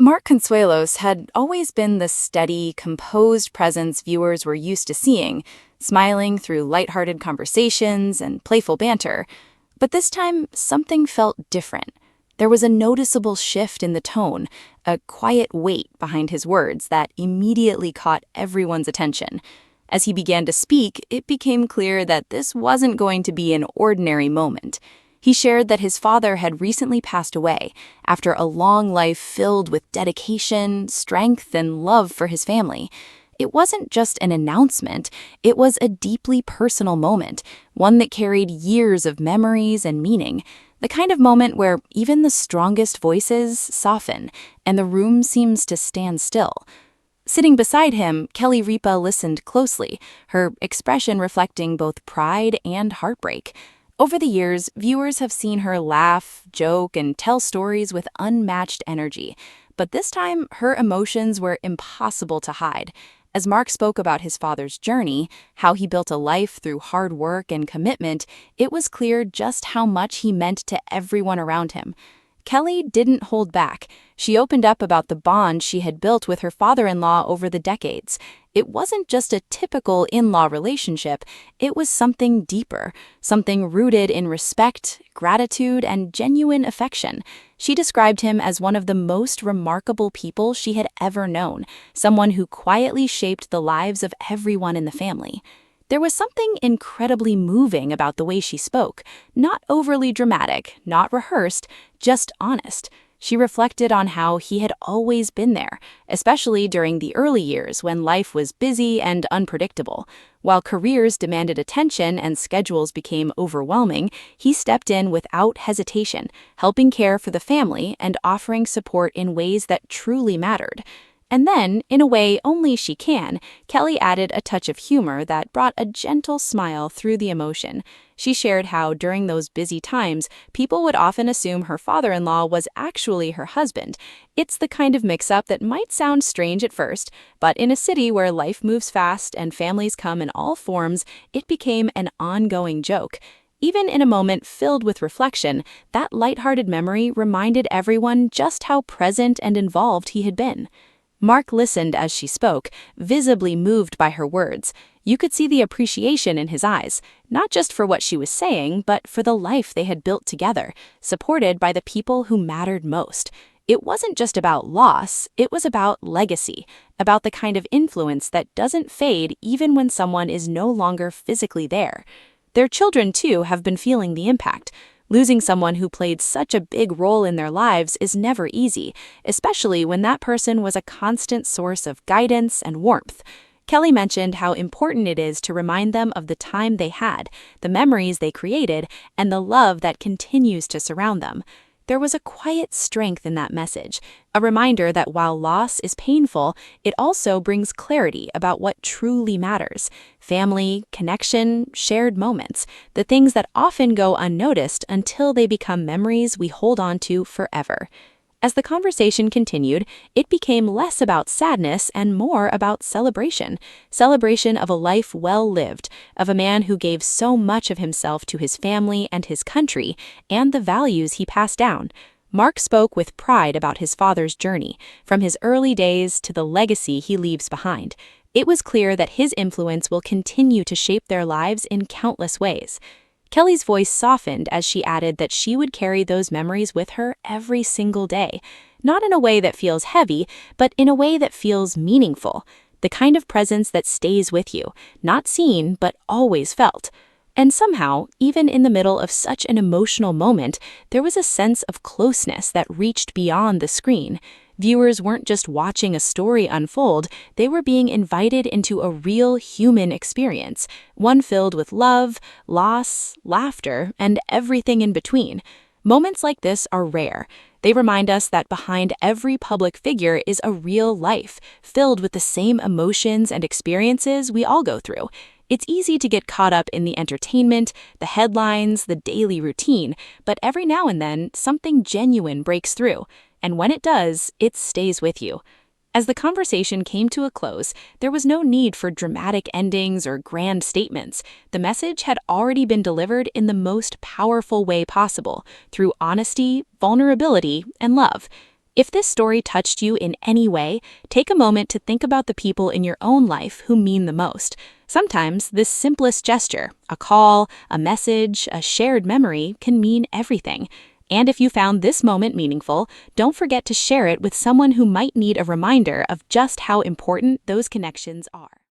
Mark Consuelos had always been the steady, composed presence viewers were used to seeing, smiling through lighthearted conversations and playful banter. But this time, something felt different. There was a noticeable shift in the tone, a quiet weight behind his words that immediately caught everyone's attention. As he began to speak, it became clear that this wasn't going to be an ordinary moment. He shared that his father had recently passed away after a long life filled with dedication, strength, and love for his family. It wasn't just an announcement, it was a deeply personal moment, one that carried years of memories and meaning, the kind of moment where even the strongest voices soften and the room seems to stand still. Sitting beside him, Kelly Ripa listened closely, her expression reflecting both pride and heartbreak. Over the years, viewers have seen her laugh, joke, and tell stories with unmatched energy. But this time, her emotions were impossible to hide. As Mark spoke about his father's journey, how he built a life through hard work and commitment, it was clear just how much he meant to everyone around him. Kelly didn't hold back. She opened up about the bond she had built with her father-in-law over the decades. It wasn't just a typical in-law relationship, it was something deeper, something rooted in respect, gratitude, and genuine affection. She described him as one of the most remarkable people she had ever known, someone who quietly shaped the lives of everyone in the family. There was something incredibly moving about the way she spoke, not overly dramatic, not rehearsed, just honest. She reflected on how he had always been there, especially during the early years when life was busy and unpredictable. While careers demanded attention and schedules became overwhelming, he stepped in without hesitation, helping care for the family and offering support in ways that truly mattered. And then, in a way only she can, Kelly added a touch of humor that brought a gentle smile through the emotion. She shared how, during those busy times, people would often assume her father-in-law was actually her husband. It's the kind of mix-up that might sound strange at first, but in a city where life moves fast and families come in all forms, it became an ongoing joke. Even in a moment filled with reflection, that lighthearted memory reminded everyone just how present and involved he had been. Mark listened as she spoke, visibly moved by her words. You could see the appreciation in his eyes, not just for what she was saying, but for the life they had built together, supported by the people who mattered most. It wasn't just about loss, it was about legacy, about the kind of influence that doesn't fade even when someone is no longer physically there. Their children, too, have been feeling the impact. Losing someone who played such a big role in their lives is never easy, especially when that person was a constant source of guidance and warmth. Kelly mentioned how important it is to remind them of the time they had, the memories they created, and the love that continues to surround them. There was a quiet strength in that message, a reminder that while loss is painful, it also brings clarity about what truly matters: family, connection, shared moments, the things that often go unnoticed until they become memories we hold on to forever. As the conversation continued, it became less about sadness and more about celebration of a life well lived, of a man who gave so much of himself to his family and his country, and the values he passed down. Mark spoke with pride about his father's journey, from his early days to the legacy he leaves behind. It was clear that his influence will continue to shape their lives in countless ways. Kelly's voice softened as she added that she would carry those memories with her every single day, not in a way that feels heavy, but in a way that feels meaningful, the kind of presence that stays with you, not seen, but always felt. And somehow, even in the middle of such an emotional moment, there was a sense of closeness that reached beyond the screen. Viewers weren't just watching a story unfold, they were being invited into a real human experience, one filled with love, loss, laughter, and everything in between. Moments like this are rare. They remind us that behind every public figure is a real life, filled with the same emotions and experiences we all go through. It's easy to get caught up in the entertainment, the headlines, the daily routine, but every now and then, something genuine breaks through. And when it does, it stays with you. As the conversation came to a close, there was no need for dramatic endings or grand statements. The message had already been delivered in the most powerful way possible, through honesty, vulnerability, and love. If this story touched you in any way, take a moment to think about the people in your own life who mean the most. Sometimes this simplest gesture, a call, a message, a shared memory, can mean everything. And if you found this moment meaningful, don't forget to share it with someone who might need a reminder of just how important those connections are.